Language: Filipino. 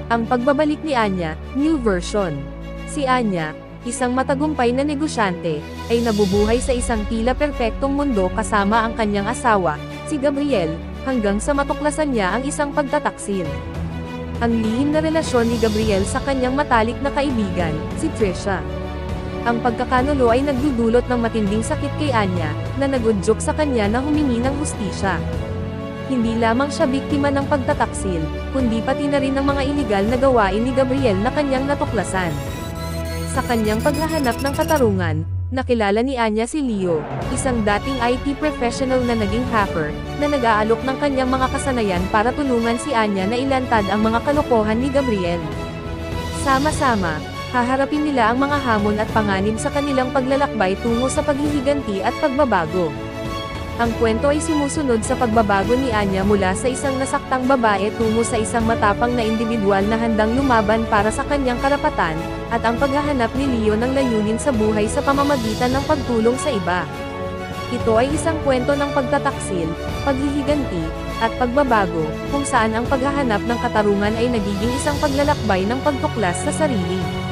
Ang pagbabalik ni Anya, new version. Si Anya, isang matagumpay na negosyante, ay nabubuhay sa isang tila perpektong mundo kasama ang kanyang asawa, si Gabriel, hanggang sa matuklasan niya ang isang pagtataksil. Ang lihim na relasyon ni Gabriel sa kanyang matalik na kaibigan, si Trisha. Ang pagkakanulo ay nagdudulot ng matinding sakit kay Anya, na nagudyok sa kanya na humingi ng hustisya. Hindi lamang siya biktima ng pagtataksil, kundi pati na rin ng mga iligal na gawain ni Gabriel na kanyang natuklasan. Sa kanyang paghahanap ng katarungan, nakilala ni Anya si Leo, isang dating IT professional na naging hacker, na nag-aalok ng kanyang mga kasanayan para tulungan si Anya na ilantad ang mga kalokohan ni Gabriel. Sama-sama, haharapin nila ang mga hamon at panganib sa kanilang paglalakbay tungo sa paghihiganti at pagbabago. Ang kwento ay sumusunod sa pagbabago ni Anya mula sa isang nasaktang babae tungo sa isang matapang na individual na handang lumaban para sa kanyang karapatan, at ang paghahanap ni Leo ng layunin sa buhay sa pamamagitan ng pagtulong sa iba. Ito ay isang kwento ng pagtataksil, paghihiganti, at pagbabago, kung saan ang paghahanap ng katarungan ay nagiging isang paglalakbay ng pagtuklas sa sarili.